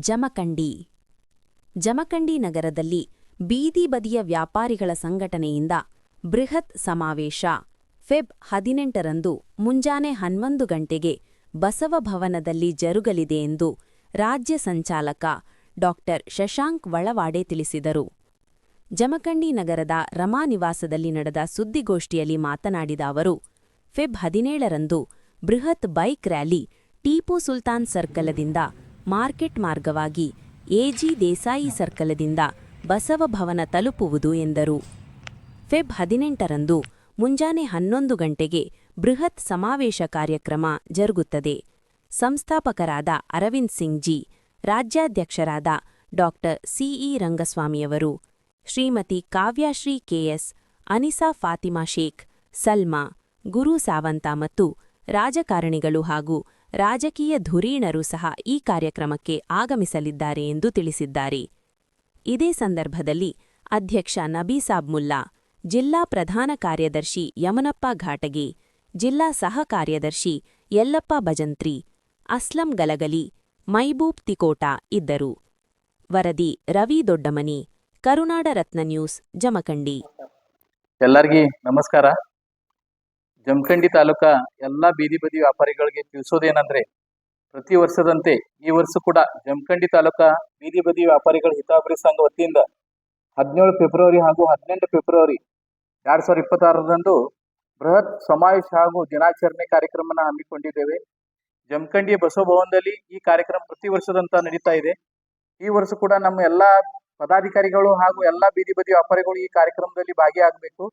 ಜಮಖಂಡಿ ನಗರದಲ್ಲಿ ಬೀದಿ ಬದಿಯ ವ್ಯಾಪಾರಿಗಳ ಸಂಘಟನೆಯಿಂದ ಬೃಹತ್ ಸಮಾವೇಶ ಫೆಬ್ 18ರಂದು ಮುಂಜಾನೆ 11 ಗಂಟೆಗೆ ಬಸವಭವನದಲ್ಲಿ ಜರುಗಲಿದೆ ಎಂದು ರಾಜ್ಯ ಸಂಚಾಲಕ ಡಾ ಶಶಾಂಕ್ ವಳವಾಡೆ ತಿಳಿಸಿದರು. ಜಮಖಂಡಿ ನಗರದ ರಮಾ ನಿವಾಸದಲ್ಲಿ ನಡೆದ ಸುದ್ದಿಗೋಷ್ಠಿಯಲ್ಲಿ ಮಾತನಾಡಿದ ಅವರು, ಫೆಬ್ 17ರಂದು ಬೃಹತ್ ಬೈಕ್ ರ್ಯಾಲಿ ಟಿಪ್ಪು ಸುಲ್ತಾನ್ ಸರ್ಕಲದಿಂದ ಮಾರ್ಕೆಟ್ ಮಾರ್ಗವಾಗಿ ಎಜಿ ದೇಸಾಯಿ ಸರ್ಕಲದಿಂದ ಬಸವಭವನ ತಲುಪುವುದು ಎಂದರು. ಫೆಬ್ 18ರಂದು ಮುಂಜಾನೆ 11 ಗಂಟೆಗೆ ಬೃಹತ್ ಸಮಾವೇಶ ಕಾರ್ಯಕ್ರಮ ಜರುಗುತ್ತದೆ. ಸಂಸ್ಥಾಪಕರಾದ ಅರವಿಂದ್ ಸಿಂಗ್ ಜಿ, ರಾಜ್ಯಾಧ್ಯಕ್ಷರಾದ ಡಾ ಸಿಇ ರಂಗಸ್ವಾಮಿಯವರು, ಶ್ರೀಮತಿ ಕಾವ್ಯಶ್ರೀ ಕೆಎಸ್, ಅನಿಸಾ ಫಾತಿಮಾ ಶೇಖ್, ಸಲ್ಮಾ, ಗುರು ಸಾವಂತ ಮತ್ತು ರಾಜಕಾರಣಿಗಳು ಹಾಗೂ ರಾಜಕೀಯ ಧುರೀಣರು ಸಹ ಈ ಕಾರ್ಯಕ್ರಮಕ್ಕೆ ಆಗಮಿಸಲಿದ್ದಾರೆ ಎಂದು ತಿಳಿಸಿದ್ದಾರೆ. ಇದೇ ಸಂದರ್ಭದಲ್ಲಿ ಅಧ್ಯಕ್ಷ ನಬೀಸಾಬ್ ಮುಲ್ಲಾ, ಜಿಲ್ಲಾ ಪ್ರಧಾನ ಕಾರ್ಯದರ್ಶಿ ಯಮನಪ್ಪ ಘಾಟಗೆ, ಜಿಲ್ಲಾ ಸಹ ಕಾರ್ಯದರ್ಶಿ ಯಲ್ಲಪ್ಪ ಭಜಂತ್ರಿ, ಅಸ್ಲಂ ಗಲಗಲಿ, ಮೈಬೂಬ್ ತಿಕೋಟ ಇದ್ದರು. ವರದಿ ರವಿ ದೊಡ್ಡಮನಿ, ಕರುನಾಡ ರತ್ನ ನ್ಯೂಸ್, ಜಮಖಂಡಿ. ಎಲ್ಲರಿಗೂ ನಮಸ್ಕಾರ. ಜಮಖಂಡಿ ತಾಲೂಕಾ ಎಲ್ಲ ಬೀದಿ ಬದಿ ವ್ಯಾಪಾರಿಗಳಿಗೆ ತಿಳಿಸೋದೇನಂದ್ರೆ, ಪ್ರತಿ ವರ್ಷದಂತೆ ಈ ವರ್ಷ ಕೂಡ ಜಮಖಂಡಿ ತಾಲೂಕಾ ಬೀದಿ ಬದಿ ವ್ಯಾಪಾರಿಗಳ ಹಿತಾಭಿವೃದ್ಧಿ ಸಂಘ ವತಿಯಿಂದ 17 ಫೆಬ್ರವರಿ ಹಾಗೂ 18 ಫೆಬ್ರವರಿ 2026ರಂದು ಬೃಹತ್ ಸಮಾವೇಶ ಹಾಗೂ ದಿನಾಚರಣೆ ಕಾರ್ಯಕ್ರಮನ ಹಮ್ಮಿಕೊಂಡಿದ್ದೇವೆ. ಜಮಖಂಡಿ ಬಸವಭವನದಲ್ಲಿ ಈ ಕಾರ್ಯಕ್ರಮ ಪ್ರತಿ ವರ್ಷದಂತ ನಡೀತಾ ಇದೆ. ಈ ವರ್ಷ ಕೂಡ ನಮ್ಮ ಎಲ್ಲ ಪದಾಧಿಕಾರಿಗಳು ಹಾಗೂ ಎಲ್ಲ ಬೀದಿ ಬದಿ ವ್ಯಾಪಾರಿಗಳು ಈ ಕಾರ್ಯಕ್ರಮದಲ್ಲಿ ಭಾಗಿಯಾಗಬೇಕು.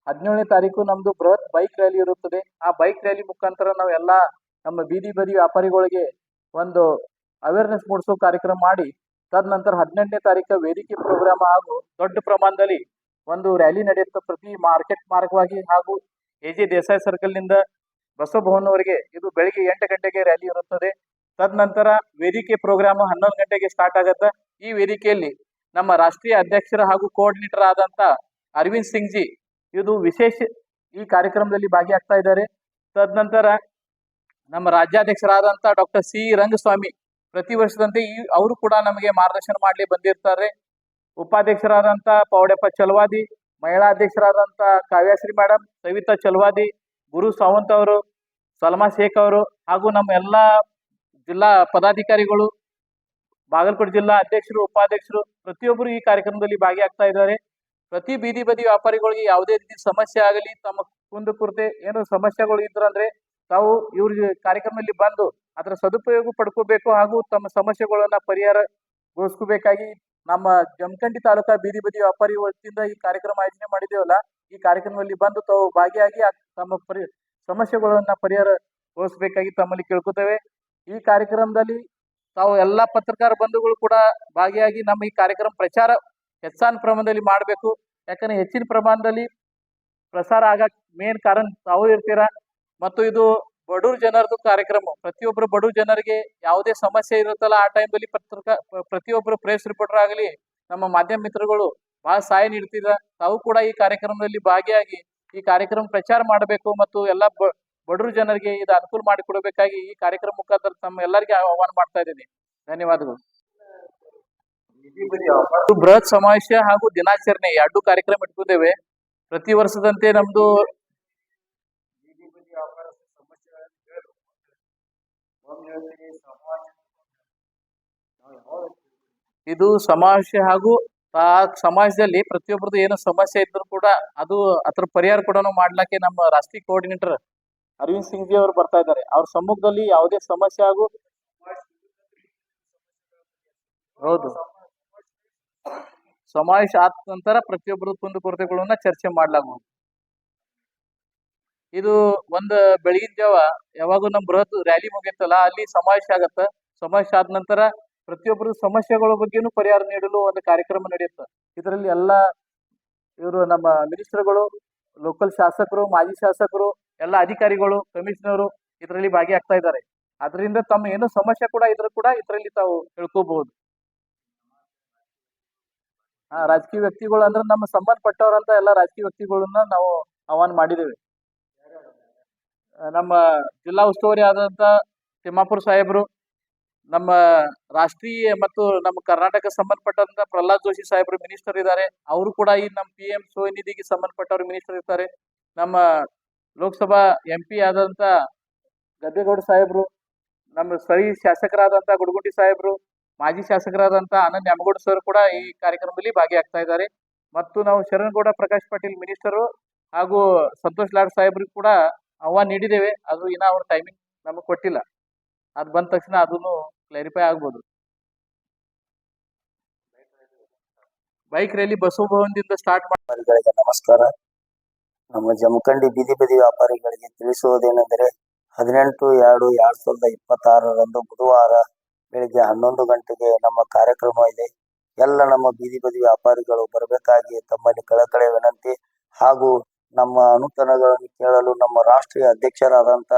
17ನೇ ತಾರೀಕು ನಮ್ದು ಬೃಹತ್ ಬೈಕ್ ರ್ಯಾಲಿ ಇರುತ್ತದೆ. ಆ ಬೈಕ್ ರ್ಯಾಲಿ ಮುಖಾಂತರ ನಾವೆಲ್ಲ ನಮ್ಮ ಬೀದಿ ಬದಿ ವ್ಯಾಪಾರಿಗಳಿಗೆ ಒಂದು ಅವೇರ್ನೆಸ್ ಮೂಡಿಸೋ ಕಾರ್ಯಕ್ರಮ ಮಾಡಿ, ತದನಂತರ 18ನೇ ತಾರೀಕು ವೇದಿಕೆ ಪ್ರೋಗ್ರಾಮ್ ಹಾಗೂ ದೊಡ್ಡ ಪ್ರಮಾಣದಲ್ಲಿ ಒಂದು ರ್ಯಾಲಿ ನಡೆಯುತ್ತೆ ಪ್ರತಿ ಮಾರ್ಕೆಟ್ ಮಾರ್ಗವಾಗಿ ಹಾಗೂ ಎಜೆ ದೇಸಾಯಿ ಸರ್ಕಲ್ ನಿಂದ ಬಸವಭವನವರೆಗೆ. ಇದು ಬೆಳಿಗ್ಗೆ 8 ಗಂಟೆಗೆ ರ್ಯಾಲಿ ಇರುತ್ತದೆ. ತದನಂತರ ವೇದಿಕೆ ಪ್ರೋಗ್ರಾಮ್ 11 ಗಂಟೆಗೆ ಸ್ಟಾರ್ಟ್ ಆಗುತ್ತೆ. ಈ ವೇದಿಕೆಯಲ್ಲಿ ನಮ್ಮ ರಾಷ್ಟ್ರೀಯ ಅಧ್ಯಕ್ಷರ ಹಾಗೂ ಕೋಆರ್ಡಿನೇಟರ್ ಆದಂತ ಅರವಿಂದ್ ಸಿಂಗ್ ಜಿ ಇದು ವಿಶೇಷ ಈ ಕಾರ್ಯಕ್ರಮದಲ್ಲಿ ಭಾಗಿಯಾಗ್ತಾ ಇದ್ದಾರೆ. ತದನಂತರ ನಮ್ಮ ರಾಜ್ಯಾಧ್ಯಕ್ಷರಾದಂತ ಡಾಕ್ಟರ್ ಸಿ ರಂಗಸ್ವಾಮಿ ಪ್ರತಿ ವರ್ಷದಂತೆ ಅವರು ಕೂಡ ನಮಗೆ ಮಾರ್ಗದರ್ಶನ ಮಾಡಲಿ ಬಂದಿರ್ತಾರೆ. ಉಪಾಧ್ಯಕ್ಷರಾದಂತ ಪೌಡೆಪ್ಪ ಚಲವಾದಿ, ಮಹಿಳಾ ಅಧ್ಯಕ್ಷರಾದಂತ ಕಾವ್ಯಶ್ರೀ ಮೇಡಮ್, ಸವಿತಾ ಚಲವಾದಿ, ಗುರು ಸಾವಂತ್ ಅವರು, ಸಲ್ಮಾ ಶೇಖ್ ಅವರು ಹಾಗೂ ನಮ್ಮ ಎಲ್ಲಾ ಜಿಲ್ಲಾ ಪದಾಧಿಕಾರಿಗಳು, ಬಾಗಲಕೋಟೆ ಜಿಲ್ಲಾ ಅಧ್ಯಕ್ಷರು, ಉಪಾಧ್ಯಕ್ಷರು ಪ್ರತಿಯೊಬ್ಬರು ಈ ಕಾರ್ಯಕ್ರಮದಲ್ಲಿ ಭಾಗಿಯಾಗ್ತಾ ಇದ್ದಾರೆ. ಪ್ರತಿ ಬೀದಿ ಬದಿ ವ್ಯಾಪಾರಿಗಳಿಗೆ ಯಾವುದೇ ರೀತಿ ಸಮಸ್ಯೆ ಆಗಲಿ, ತಮ್ಮ ಕುಂದುಕೊರತೆ ಏನೋ ಸಮಸ್ಯೆಗಳು ಇದ್ರಂದ್ರೆ ತಾವು ಇವ್ರ ಕಾರ್ಯಕ್ರಮದಲ್ಲಿ ಬಂದು ಅದರ ಸದುಪಯೋಗ ಪಡ್ಕೋಬೇಕು ಹಾಗೂ ತಮ್ಮ ಸಮಸ್ಯೆಗಳನ್ನ ಪರಿಹಾರಗೊಳಿಸ್ಕೋಬೇಕಾಗಿ ನಮ್ಮ ಜಮಖಂಡಿ ತಾಲೂಕಾ ಬೀದಿ ಬದಿ ವ್ಯಾಪಾರಿ ವತಿಯಿಂದ ಈ ಕಾರ್ಯಕ್ರಮ ಆಯೋಜನೆ ಮಾಡಿದ್ದೇವಲ್ಲ, ಈ ಕಾರ್ಯಕ್ರಮದಲ್ಲಿ ಬಂದು ತಾವು ಭಾಗಿಯಾಗಿ ತಮ್ಮ ಸಮಸ್ಯೆಗಳನ್ನ ಪರಿಹಾರಗೊಳಿಸಬೇಕಾಗಿ ತಮ್ಮಲ್ಲಿ ಕೇಳ್ಕೊತೇವೆ. ಈ ಕಾರ್ಯಕ್ರಮದಲ್ಲಿ ತಾವು ಎಲ್ಲ ಪತ್ರಕಾರ ಬಂಧುಗಳು ಕೂಡ ಭಾಗಿಯಾಗಿ ನಮ್ಮ ಈ ಕಾರ್ಯಕ್ರಮ ಪ್ರಚಾರ ಹೆಚ್ಚಿನ ಪ್ರಮಾಣದಲ್ಲಿ ಮಾಡಬೇಕು. ಯಾಕಂದ್ರೆ ಹೆಚ್ಚಿನ ಪ್ರಮಾಣದಲ್ಲಿ ಪ್ರಸಾರ ಆಗಕ್ ಮೇನ್ ಕಾರಣ ತಾವು ಇರ್ತೀರಾ. ಮತ್ತು ಇದು ಬಡವ್ರ ಜನರದು ಕಾರ್ಯಕ್ರಮ. ಪ್ರತಿಯೊಬ್ಬರು ಬಡವ್ರ ಜನರಿಗೆ ಯಾವುದೇ ಸಮಸ್ಯೆ ಇರುತ್ತಲ್ಲ, ಆ ಟೈಮ್ದಲ್ಲಿ ಪ್ರತಿಯೊಬ್ಬರು ಪ್ರೆಸ್ ರಿಪೋರ್ಟರ್ ಆಗಲಿ, ನಮ್ಮ ಮಾಧ್ಯಮ ಮಿತ್ರಗಳು ಬಹಳ ಸಹಾಯ ನೀಡ್ತಿದ. ತಾವು ಕೂಡ ಈ ಕಾರ್ಯಕ್ರಮದಲ್ಲಿ ಭಾಗಿಯಾಗಿ ಈ ಕಾರ್ಯಕ್ರಮ ಪ್ರಚಾರ ಮಾಡಬೇಕು ಮತ್ತು ಎಲ್ಲ ಬಡವ್ರ ಜನರಿಗೆ ಇದು ಅನುಕೂಲ ಮಾಡಿಕೊಡಬೇಕಾಗಿ ಈ ಕಾರ್ಯಕ್ರಮ ಮುಖಾಂತರ ತಮ್ಮ ಎಲ್ಲರಿಗೆ ಆಹ್ವಾನ ಮಾಡ್ತಾ ಇದ್ದೀನಿ. ಧನ್ಯವಾದಗಳು. ಬೃಹತ್ ಸಮಾವೇಶ ಹಾಗೂ ದಿನಾಚರಣೆ 2 ಕಾರ್ಯಕ್ರಮ ಇಟ್ಕೊಂಡಿದ್ದೇವೆ. ಪ್ರತಿ ವರ್ಷದಂತೆ ನಮ್ದು ಇದು ಸಮಾವೇಶ ಹಾಗೂ ಆ ಸಮಾಜದಲ್ಲಿ ಪ್ರತಿಯೊಬ್ಬರದ್ದು ಏನೋ ಸಮಸ್ಯೆ ಇದ್ರು ಕೂಡ ಅದ್ರ ಪರಿಹಾರ ಕೂಡ ಮಾಡ್ಲಿಕ್ಕೆ ನಮ್ಮ ರಾಷ್ಟ್ರೀಯ ಕೋಆರ್ಡಿನೇಟರ್ ಅರವಿಂದ್ ಸಿಂಗ್ ಜಿ ಅವರು ಬರ್ತಾ ಇದ್ದಾರೆ. ಅವ್ರ ಸಮ್ಮುಖದಲ್ಲಿ ಯಾವುದೇ ಸಮಸ್ಯೆ ಹಾಗೂ ಹೌದು ಸಮಾವೇಶ ಆದ ನಂತರ ಪ್ರತಿಯೊಬ್ಬರ ಕುಂದುಕೊರತೆಗಳನ್ನ ಚರ್ಚೆ ಮಾಡ್ಲಾಗುವುದು. ಇದು ಒಂದು ಬೆಳಗಿನ ಜಾವ ಯಾವಾಗೂ ನಮ್ ಬೃಹತ್ ರ್ಯಾಲಿ ಮುಗಿತ್ತಲ್ಲ, ಅಲ್ಲಿ ಸಮಾವೇಶ ಆಗತ್ತ. ಸಮಾವೇಶ ಆದ ನಂತರ ಪ್ರತಿಯೊಬ್ಬರು ಸಮಸ್ಯೆಗಳ ಬಗ್ಗೆನೂ ಪರಿಹಾರ ನೀಡಲು ಒಂದು ಕಾರ್ಯಕ್ರಮ ನಡೆಯುತ್ತೆ. ಇದರಲ್ಲಿ ಎಲ್ಲ ಇವರು ನಮ್ಮ ಮಿನಿಸ್ಟರ್ಗಳು, ಲೋಕಲ್ ಶಾಸಕರು, ಮಾಜಿ ಶಾಸಕರು, ಎಲ್ಲ ಅಧಿಕಾರಿಗಳು, ಕಮಿಷನರು ಇದರಲ್ಲಿ ಭಾಗಿಯಾಗ್ತಾ ಇದ್ದಾರೆ. ಅದರಿಂದ ತಮ್ಮ ಏನೋ ಸಮಸ್ಯೆ ಕೂಡ ಇದ್ರೂ ಕೂಡ ಇದರಲ್ಲಿ ತಾವು ತಿಳ್ಕೋಬಹುದು. ರಾಜಕೀಯ ವ್ಯಕ್ತಿಗಳು ಅಂದ್ರೆ ನಮ್ಮ ಸಂಬಂಧಪಟ್ಟವರಂತ ಎಲ್ಲ ರಾಜಕೀಯ ವ್ಯಕ್ತಿಗಳನ್ನ ನಾವು ಆಹ್ವಾನ ಮಾಡಿದ್ದೇವೆ. ನಮ್ಮ ಜಿಲ್ಲಾ ಉಸ್ತುವಾರಿ ಆದಂತ ತಿಮ್ಮಾಪುರ ಸಾಹೇಬರು, ನಮ್ಮ ರಾಷ್ಟ್ರೀಯ ಮತ್ತು ನಮ್ಮ ಕರ್ನಾಟಕ ಸಂಬಂಧಪಟ್ಟಂತ ಪ್ರಹ್ಲಾದ್ ಜೋಶಿ ಸಾಹೇಬರು ಮಿನಿಸ್ಟರ್ ಇದ್ದಾರೆ. ಅವರು ಕೂಡ ಈ ನಮ್ಮ PM ಸ್ವನಿಧಿಗೆ ಸಂಬಂಧಪಟ್ಟವರು ಮಿನಿಸ್ಟರ್ ಇರ್ತಾರೆ. ನಮ್ಮ ಲೋಕಸಭಾ MP ಆದಂತ ಗದ್ದೆಗೌಡ ಸಾಹೇಬರು, ನಮ್ಮ ಸ್ಥಳೀಯ ಶಾಸಕರಾದಂತ ಗುಡಗುಂಡಿ ಸಾಹೇಬರು, ಮಾಜಿ ಶಾಸಕರಾದಂತ ಆನಂದ್ ನ್ಯಾಮಗೌಡ ಸರ್ ಕೂಡ ಈ ಕಾರ್ಯಕ್ರಮದಲ್ಲಿ ಭಾಗಿಯಾಗ್ತಾ ಇದ್ದಾರೆ. ಮತ್ತು ನಾವು ಶರಣಗೌಡ ಪ್ರಕಾಶ್ ಪಾಟೀಲ್ ಮಿನಿಸ್ಟರು ಹಾಗೂ ಸಂತೋಷ್ ಲಾಡ್ ಸಾಹೇಬ್ರಿಗೆ ಕೂಡ ಆಹ್ವಾನ ನೀಡಿದ್ದೇವೆ. ಅದು ಇನ್ನ ಅವ್ರ ಟೈಮಿಂಗ್ ನಮಗೆ ಕೊಟ್ಟಿಲ್ಲ. ಅದು ಬಂದ ತಕ್ಷಣ ಅದನ್ನು ಕ್ಲಾರಿಫೈ ಆಗ್ಬೋದು. ಬೈಕ್ ರ್ಯಾಲಿ ಬಸವಭವನದಿಂದ ಸ್ಟಾರ್ಟ್ ಮಾಡಿ. ನಮಸ್ಕಾರ. ನಮ್ಮ ಜಮಖಂಡಿ ಬೀದಿ ಬದಿ ವ್ಯಾಪಾರಿಗಳಿಗೆ ತಿಳಿಸುವುದೇನೆಂದರೆ 18/2/2026 ಬುಧವಾರ ಬೆಳಿಗ್ಗೆ 11 ಗಂಟೆಗೆ ನಮ್ಮ ಕಾರ್ಯಕ್ರಮ ಇದೆ. ಎಲ್ಲ ನಮ್ಮ ಬೀದಿ ಬದಿ ವ್ಯಾಪಾರಿಗಳು ಬರಬೇಕಾಗಿ ತಮ್ಮಲ್ಲಿ ಕಳಕಳಿಯ ವಿನಂತಿ. ಹಾಗೂ ನಮ್ಮ ಅನುದಾನಗಳನ್ನು ಕೇಳಲು ನಮ್ಮ ರಾಷ್ಟ್ರೀಯ ಅಧ್ಯಕ್ಷರಾದಂಥ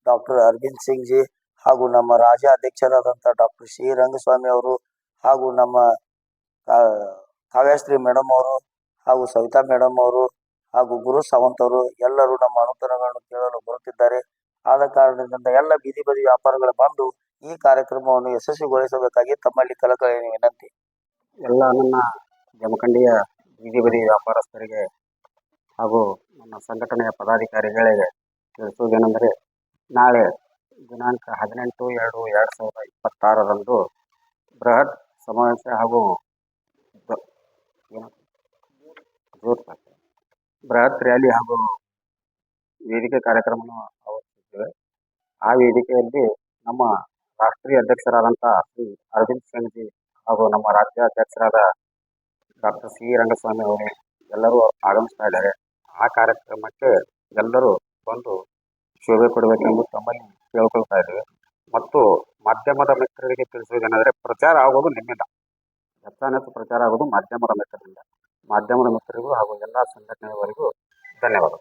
ಡಾಕ್ಟರ್ ಅರವಿಂದ್ ಸಿಂಗ್ ಜಿ ಹಾಗೂ ನಮ್ಮ ರಾಜ್ಯ ಅಧ್ಯಕ್ಷರಾದಂಥ ಡಾಕ್ಟರ್ ಸಿ ರಂಗಸ್ವಾಮಿ ಅವರು ಹಾಗೂ ನಮ್ಮ ಕಾವ್ಯಶ್ರೀ ಮೇಡಮ್ ಅವರು ಹಾಗೂ ಸವಿತಾ ಮೇಡಮ್ ಅವರು ಹಾಗೂ ಗುರು ಸಾವಂತ್ ಅವರು ಎಲ್ಲರೂ ನಮ್ಮ ಅನುದಾನಗಳನ್ನು ಕೇಳಲು ಬರುತ್ತಿದ್ದಾರೆ. ಆದ ಕಾರಣದಿಂದ ಎಲ್ಲ ಬೀದಿ ಬದಿ ವ್ಯಾಪಾರಗಳು ಬಂದು ಈ ಕಾರ್ಯಕ್ರಮವನ್ನು ಯಶಸ್ವಿಗೊಳಿಸಬೇಕಾಗಿ ತಮ್ಮಲ್ಲಿ ಕಳಕಳಿಯ ವಿನಂತಿ. ಎಲ್ಲ ನನ್ನ ಜಮಖಂಡಿಯ ಬೀದಿ ಬದಿ ವ್ಯಾಪಾರಸ್ಥರಿಗೆ ಹಾಗೂ ನನ್ನ ಸಂಘಟನೆಯ ಪದಾಧಿಕಾರಿಗಳಿಗೆ ತಿಳಿಸುವುದೇನೆಂದರೆ, ನಾಳೆ ದಿನಾಂಕ 18/2/2026 ಬೃಹತ್ ಸಮಾವೇಶ ಹಾಗೂ ಬೃಹತ್ ರ್ಯಾಲಿ ಹಾಗೂ ವೇದಿಕೆ ಕಾರ್ಯಕ್ರಮವನ್ನು ಆಯೋಜಿಸಿದ್ದೇವೆ. ಆ ವೇದಿಕೆಯಲ್ಲಿ ನಮ್ಮ ರಾಷ್ಟ್ರೀಯ ಅಧ್ಯಕ್ಷರಾದಂಥ ಶ್ರೀ ಅರವಿಂದ್ ಸಿಂಗ್ ಜಿ ಹಾಗೂ ನಮ್ಮ ರಾಜ್ಯ ಅಧ್ಯಕ್ಷರಾದ ಡಾಕ್ಟರ್ ಸಿ ರಂಗಸ್ವಾಮಿ ಅವರು ಎಲ್ಲರೂ ಆಗಮಿಸ್ತಾ ಇದ್ದಾರೆ. ಆ ಕಾರ್ಯಕ್ರಮಕ್ಕೆ ಎಲ್ಲರೂ ಬಂದು ಶೋಭೆ ಕೊಡಬೇಕೆಂದು ತಮ್ಮಲ್ಲಿ ಕೇಳ್ಕೊಳ್ತಾ ಇದ್ದೇವೆ. ಮತ್ತು ಮಾಧ್ಯಮದ ಮಿತ್ರರಿಗೆ ತಿಳಿಸುವುದೇನೆಂದರೆ, ಪ್ರಚಾರ ಆಗೋದು ನಿಮ್ಮಿಂದ, ಹೆಚ್ಚಾನೆಚ್ಚು ಪ್ರಚಾರ ಆಗೋದು ಮಾಧ್ಯಮದ ಮಿತ್ರರಿಂದ. ಮಾಧ್ಯಮದ ಮಿತ್ರರಿಗೂ ಹಾಗೂ ಎಲ್ಲ ಸಂಘಟನೆಯವರಿಗೂ ಧನ್ಯವಾದ.